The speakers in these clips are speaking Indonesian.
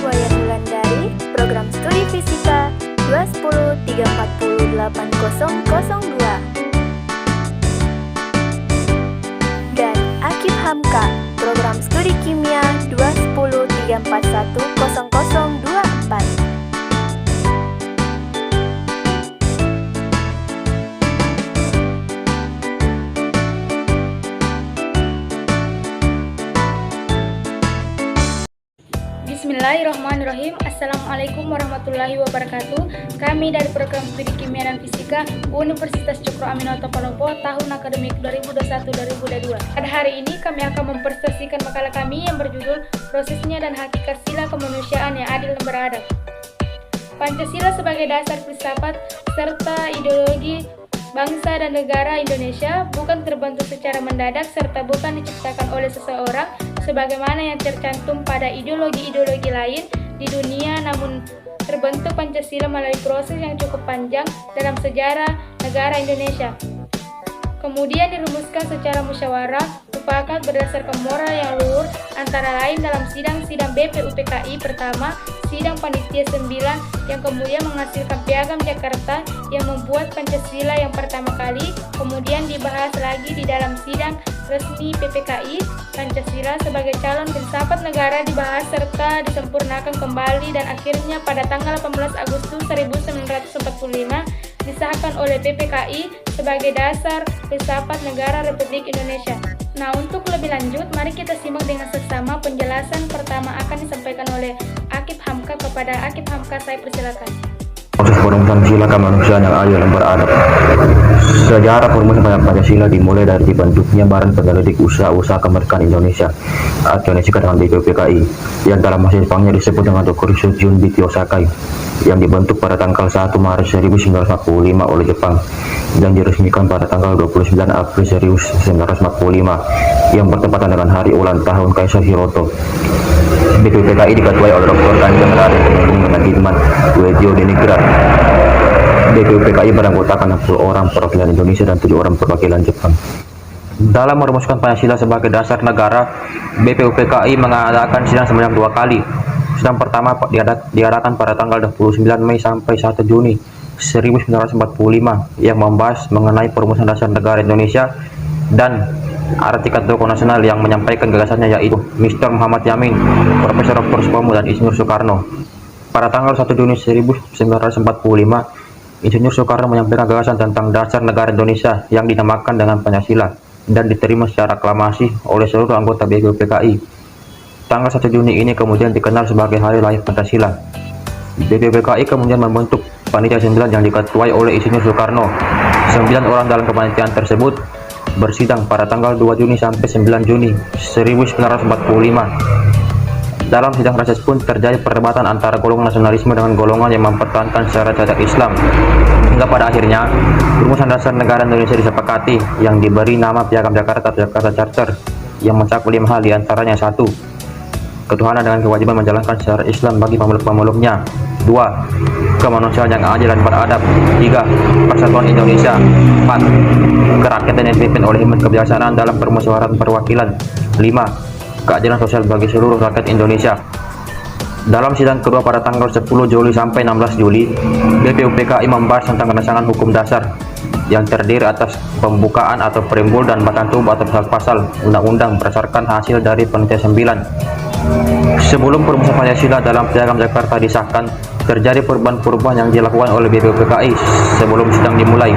Wayan Wulandari, Program Studi Fisika 21034080002. Dan Akib Hamka, Program Studi Kimia 21034100024. Bismillahirrahmanirrahim. Assalamualaikum warahmatullahi wabarakatuh. Kami dari Program Studi Kimia dan Fisika Universitas Cokro Aminoto Palopo tahun akademik 2021-2022. Pada hari ini kami akan mempresentasikan makalah kami yang berjudul Prosesnya dan Hakikat Sila Kemanusiaan yang Adil dan Beradab. Pancasila sebagai dasar filsafat serta ideologi bangsa dan negara Indonesia bukan terbentuk secara mendadak serta bukan diciptakan oleh seseorang sebagaimana yang tercantum pada ideologi-ideologi lain di dunia, namun terbentuk Pancasila melalui proses yang cukup panjang dalam sejarah negara Indonesia. Kemudian dirumuskan secara musyawarah mufakat berdasarkan moral yang luhur, antara lain dalam sidang-sidang BPUPKI pertama, sidang panitia 9 yang kemudian menghasilkan Piagam Jakarta yang membuat Pancasila yang pertama kali, kemudian dibahas lagi di dalam sidang resmi PPKI. Pancasila sebagai calon filsafat negara dibahas serta disempurnakan kembali dan akhirnya pada tanggal 18 Agustus 1945 disahkan oleh PPKI sebagai dasar filsafat negara Republik Indonesia. Nah, untuk lebih lanjut, mari kita simak dengan seksama penjelasan pertama akan disampaikan oleh Akib Hamka. Kepada Akib Hamka, saya persilakan. Proses perumusan sila kemanusiaan yang adil dan beradab. Sejarah perumusan Pancasila dimulai dari dibentuknya Badan Penyelidik Usaha-Usaha Kemerdekaan Indonesia atau yang disingkat dengan BPUPKI, yang dalam bahasa Jepangnya disebut dengan Dokuritsu Junbityo Sakai, yang dibentuk pada tanggal 1 Maret 1945 oleh Jepang dan diresmikan pada tanggal 29 April 1945 yang bertepatan dengan hari ulang tahun Kaisar Hiroto. BPUPKI diketuai oleh Dr. Kanjeng Raden Manadirman Wedyo Dinigrat. BPUPKI beranggotakan 60 orang perwakilan Indonesia dan 7 orang perwakilan Jepang. Dalam merumuskan Pancasila sebagai dasar negara, BPUPKI mengadakan sidang sebanyak 2 kali. Sidang pertama diadakan pada tanggal 29 Mei sampai 1 Juni 1945 yang membahas mengenai perumusan dasar negara Indonesia, dan artikel tokoh nasional yang menyampaikan gagasannya yaitu Mr. Muhammad Yamin, Profesor Dr. Supomo, dan Insinyur Soekarno. Pada tanggal 1 Juni 1945, Insinyur Soekarno menyampaikan gagasan tentang dasar negara Indonesia yang dinamakan dengan Pancasila dan diterima secara aklamasi oleh seluruh anggota BPUPKI. Tanggal 1 Juni ini kemudian dikenal sebagai Hari Lahir Pancasila. BPUPKI kemudian membentuk Panitia 9 yang diketuai oleh Insinyur Soekarno. 9 orang dalam kepanitiaan tersebut bersidang pada tanggal 2 Juni sampai 9 Juni 1945. Dalam sidang reses pun terjadi perdebatan antara golongan nasionalisme dengan golongan yang mempertahankan secara cacat Islam. Hingga pada akhirnya, perumusan dasar negara Indonesia disepakati yang diberi nama Piagam Jakarta atau Jakarta Charter yang mencakup 5 hal, diantaranya 1. Ketuhanan dengan kewajiban menjalankan secara Islam bagi pemeluk-pemeluknya. 2. Kemanusiaan yang adil dan beradab. 3. Persatuan Indonesia. 4. Kerakyatan yang dipimpin oleh hikmat kebijaksanaan dalam permusyawaratan perwakilan. 5. Keadilan sosial bagi seluruh rakyat Indonesia. Dalam sidang kedua pada tanggal 10 Juli sampai 16 Juli, BPUPKI membahas tentang rancangan hukum dasar yang terdiri atas pembukaan atau perimbul dan batang tubuh atau pasal undang-undang berdasarkan hasil dari Panitia 9. Sebelum perumusan Pancasila dalam Piagam Jakarta disahkan, terjadi perubahan-perubahan yang dilakukan oleh BPUPKI sebelum sidang dimulai.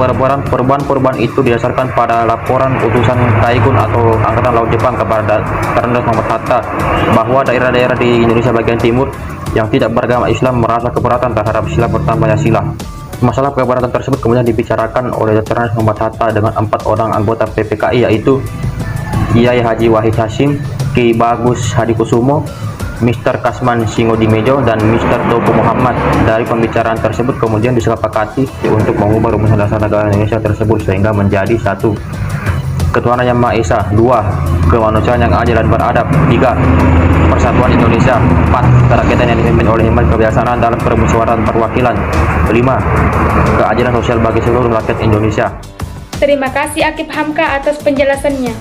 Perubahan-perubahan itu didasarkan pada laporan utusan Taigun atau Angkatan Laut Jepang kepada Karno Muhammad Hatta bahwa daerah-daerah di Indonesia bagian timur yang tidak beragama Islam merasa keberatan terhadap sila pertama Pancasila. Masalah keberatan tersebut kemudian dibicarakan oleh Dr. Muhammad Hatta dengan 4 orang anggota PPKI, yaitu Kiai Haji Wahid Hasyim, Ki Bagus Hadikusumo, Mr. Kasman Singodimejo, dan Mr. Topo Muhammad. Dari pembicaraan tersebut kemudian disepakati untuk mengubah rumusan dasar negara Indonesia tersebut sehingga menjadi 1. Ketuhanan yang Maha Esa. 2. Kemanusiaan yang adil dan beradab. 3. Persatuan Indonesia. 4. Kerakyatan yang dipimpin oleh hikmat kebijaksanaan dalam permusyawaratan perwakilan. 5. Keadilan sosial bagi seluruh rakyat Indonesia. Terima kasih Akip Hamka atas penjelasannya.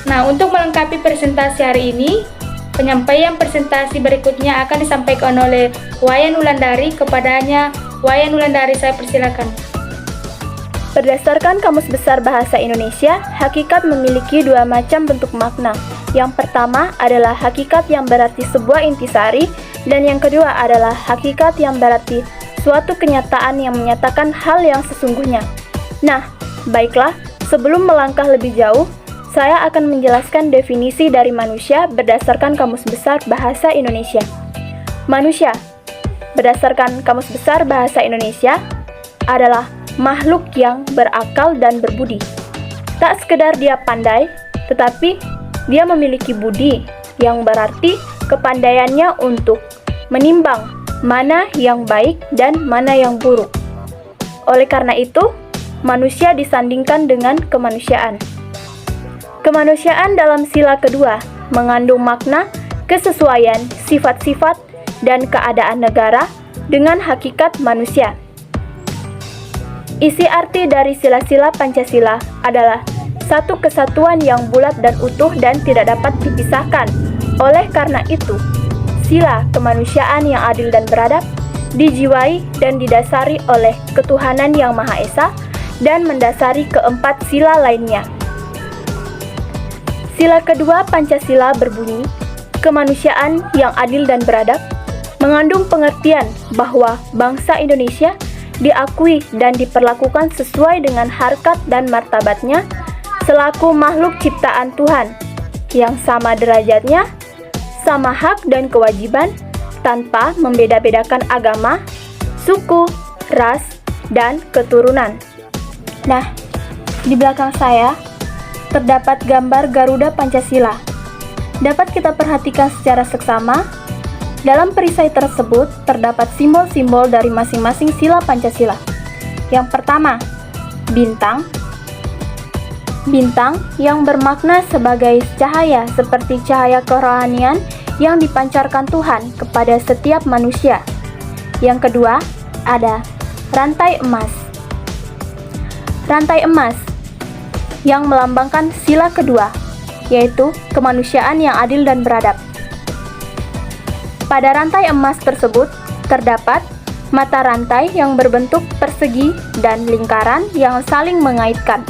Nah, untuk melengkapi presentasi hari ini, penyampaian presentasi berikutnya akan disampaikan oleh Wayan Wulandari. Kepadanya, Wayan Wulandari, saya persilakan. Berdasarkan Kamus Besar Bahasa Indonesia, hakikat memiliki dua macam bentuk makna. Yang pertama adalah hakikat yang berarti sebuah intisari, dan yang kedua adalah hakikat yang berarti suatu kenyataan yang menyatakan hal yang sesungguhnya. Nah, baiklah, sebelum melangkah lebih jauh, saya akan menjelaskan definisi dari manusia berdasarkan Kamus Besar Bahasa Indonesia. Manusia, berdasarkan Kamus Besar Bahasa Indonesia, adalah makhluk yang berakal dan berbudi. Tak sekedar dia pandai, tetapi dia memiliki budi, yang berarti kepandaiannya untuk menimbang mana yang baik dan mana yang buruk. Oleh karena itu, manusia disandingkan dengan kemanusiaan. Kemanusiaan dalam sila kedua mengandung makna kesesuaian sifat-sifat dan keadaan negara dengan hakikat manusia. Isi arti dari sila-sila Pancasila adalah satu kesatuan yang bulat dan utuh dan tidak dapat dipisahkan. Oleh karena itu, sila kemanusiaan yang adil dan beradab dijiwai dan didasari oleh ketuhanan yang Maha Esa dan mendasari keempat sila lainnya. Sila kedua Pancasila berbunyi, kemanusiaan yang adil dan beradab, mengandung pengertian bahwa bangsa Indonesia diakui dan diperlakukan sesuai dengan harkat dan martabatnya selaku makhluk ciptaan Tuhan, yang sama derajatnya, sama hak dan kewajiban, tanpa membeda-bedakan agama, suku, ras, dan keturunan. Nah, di belakang saya terdapat gambar Garuda Pancasila. Dapat kita perhatikan secara seksama. Dalam perisai tersebut terdapat simbol-simbol dari masing-masing sila Pancasila. Yang pertama, bintang. Bintang yang bermakna sebagai cahaya seperti cahaya kerohanian yang dipancarkan Tuhan kepada setiap manusia. Yang kedua, ada rantai emas. Rantai emas yang melambangkan sila kedua, yaitu kemanusiaan yang adil dan beradab. Pada rantai emas tersebut terdapat mata rantai yang berbentuk persegi dan lingkaran yang saling mengaitkan.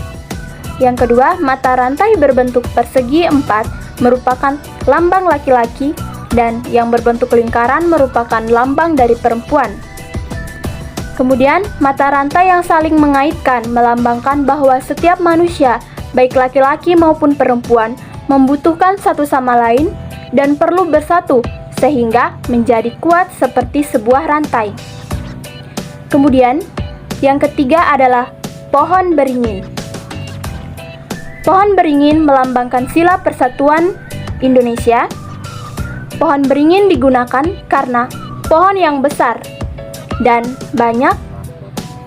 Yang kedua, mata rantai berbentuk persegi 4 merupakan lambang laki-laki dan yang berbentuk lingkaran merupakan lambang dari perempuan. Kemudian, mata rantai yang saling mengaitkan melambangkan bahwa setiap manusia, baik laki-laki maupun perempuan, membutuhkan satu sama lain dan perlu bersatu sehingga menjadi kuat seperti sebuah rantai. Kemudian, yang ketiga adalah pohon beringin. Pohon beringin melambangkan sila persatuan Indonesia. Pohon beringin digunakan karena pohon yang besar dan banyak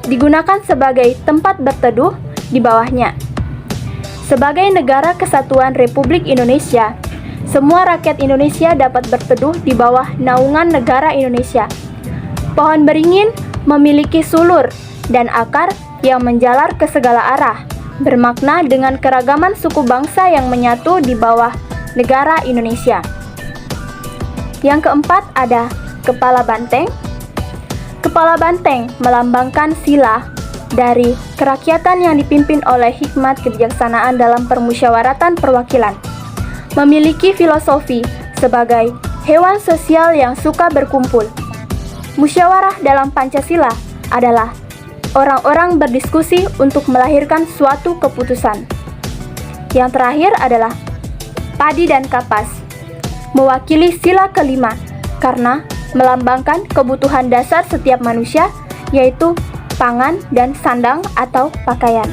digunakan sebagai tempat berteduh di bawahnya. Sebagai negara kesatuan Republik Indonesia, semua rakyat Indonesia dapat berteduh di bawah naungan negara Indonesia. Pohon beringin memiliki sulur dan akar yang menjalar ke segala arah, bermakna dengan keragaman suku bangsa yang menyatu di bawah negara Indonesia. Yang keempat ada kepala banteng. Kepala banteng melambangkan sila dari kerakyatan yang dipimpin oleh hikmat kebijaksanaan dalam permusyawaratan perwakilan. Memiliki filosofi sebagai hewan sosial yang suka berkumpul. Musyawarah dalam Pancasila adalah orang-orang berdiskusi untuk melahirkan suatu keputusan. Yang terakhir adalah padi dan kapas, mewakili sila kelima karena melambangkan kebutuhan dasar setiap manusia, yaitu pangan dan sandang atau pakaian.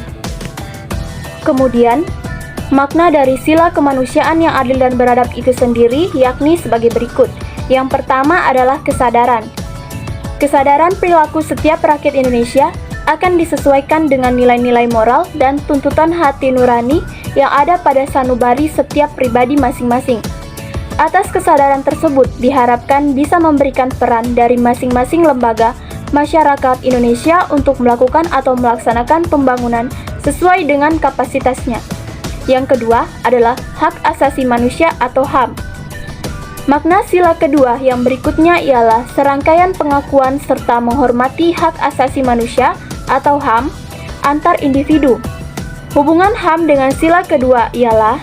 Kemudian, makna dari sila kemanusiaan yang adil dan beradab itu sendiri yakni sebagai berikut. Yang pertama adalah kesadaran. Kesadaran perilaku setiap rakyat Indonesia akan disesuaikan dengan nilai-nilai moral dan tuntutan hati nurani yang ada pada sanubari setiap pribadi masing-masing. Atas kesadaran tersebut diharapkan bisa memberikan peran dari masing-masing lembaga masyarakat Indonesia untuk melakukan atau melaksanakan pembangunan sesuai dengan kapasitasnya. Yang kedua adalah hak asasi manusia atau HAM. Makna sila kedua yang berikutnya ialah serangkaian pengakuan serta menghormati hak asasi manusia atau HAM antar individu. Hubungan HAM dengan sila kedua ialah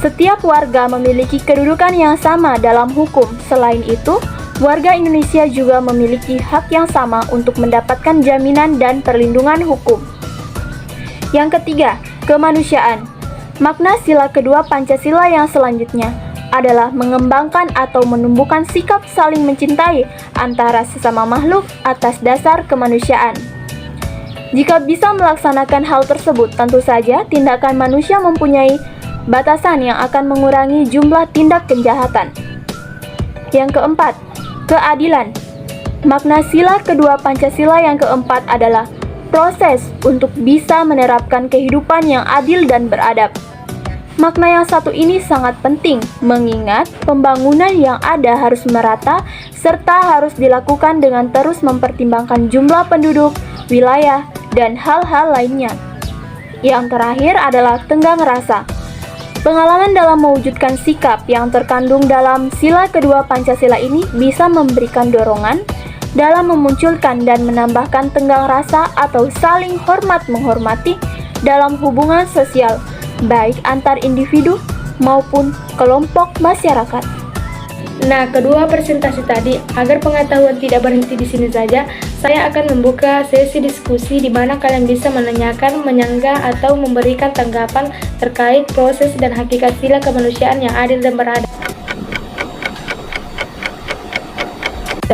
setiap warga memiliki kedudukan yang sama dalam hukum. Selain itu, warga Indonesia juga memiliki hak yang sama untuk mendapatkan jaminan dan perlindungan hukum. Yang ketiga, kemanusiaan. Makna sila kedua Pancasila yang selanjutnya adalah mengembangkan atau menumbuhkan sikap saling mencintai antara sesama makhluk atas dasar kemanusiaan. Jika bisa melaksanakan hal tersebut, tentu saja tindakan manusia mempunyai batasan yang akan mengurangi jumlah tindak kejahatan. Yang keempat, keadilan. Makna sila kedua Pancasila yang keempat adalah proses untuk bisa menerapkan kehidupan yang adil dan beradab. Makna yang satu ini sangat penting, mengingat pembangunan yang ada harus merata serta harus dilakukan dengan terus mempertimbangkan jumlah penduduk, wilayah, dan hal-hal lainnya. Yang terakhir adalah tenggang rasa. Pengalaman dalam mewujudkan sikap yang terkandung dalam sila kedua Pancasila ini bisa memberikan dorongan dalam memunculkan dan menambahkan tenggang rasa atau saling hormat-menghormati dalam hubungan sosial, baik antar individu maupun kelompok masyarakat. Nah, kedua presentasi tadi, agar pengetahuan tidak berhenti di sini saja, saya akan membuka sesi diskusi di mana kalian bisa menanyakan, menyanggah, atau memberikan tanggapan terkait proses dan hakikat sila kemanusiaan yang adil dan beradab.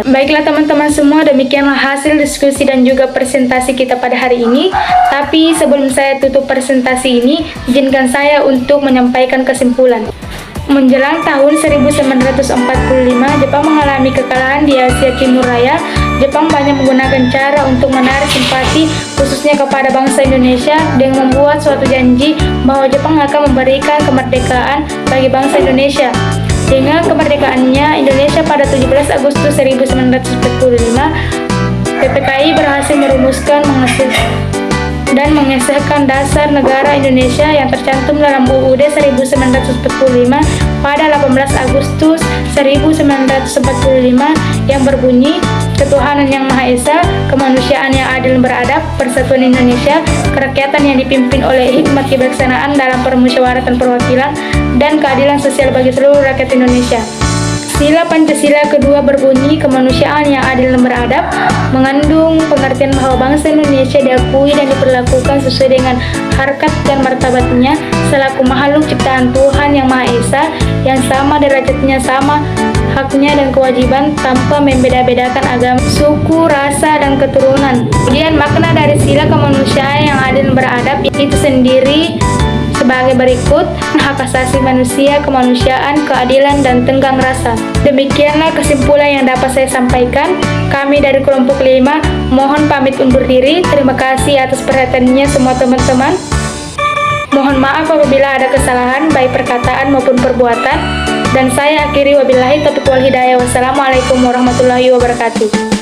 Baiklah teman-teman semua, demikianlah hasil diskusi dan juga presentasi kita pada hari ini. Tapi sebelum saya tutup presentasi ini, izinkan saya untuk menyampaikan kesimpulan. Menjelang tahun 1945, Jepang mengalami kekalahan di Asia Timur Raya. Jepang banyak menggunakan cara untuk menarik simpati khususnya kepada bangsa Indonesia dengan membuat suatu janji bahwa Jepang akan memberikan kemerdekaan bagi bangsa Indonesia. Dengan kemerdekaannya Indonesia pada 17 Agustus 1945, PPKI berhasil merumuskan dan mengesahkan dasar negara Indonesia yang tercantum dalam UUD 1945 pada 18 Agustus 1945 yang berbunyi ketuhanan yang Maha Esa, kemanusiaan yang adil dan beradab, persatuan Indonesia, kerakyatan yang dipimpin oleh hikmat kebijaksanaan dalam permusyawaratan perwakilan, dan keadilan sosial bagi seluruh rakyat Indonesia. Sila Pancasila kedua berbunyi kemanusiaan yang adil dan beradab, mengandung pengertian bahwa bangsa Indonesia diakui dan diperlakukan sesuai dengan harkat dan martabatnya selaku makhluk ciptaan Tuhan yang Maha Esa, yang sama derajatnya, sama haknya dan kewajiban tanpa membeda-bedakan agama, suku, rasa, dan keturunan. Kemudian makna dari sila kemanusiaan yang adil dan beradab itu sendiri sebagai berikut: hak asasi manusia, kemanusiaan, keadilan, dan tenggang rasa. Demikianlah kesimpulan yang dapat saya sampaikan. Kami dari kelompok 5 mohon pamit undur diri. Terima kasih atas perhatiannya semua teman-teman. Mohon maaf apabila ada kesalahan baik perkataan maupun perbuatan. Dan saya akhiri, wabillahi taufiq wal hidayah. Wassalamualaikum warahmatullahi wabarakatuh.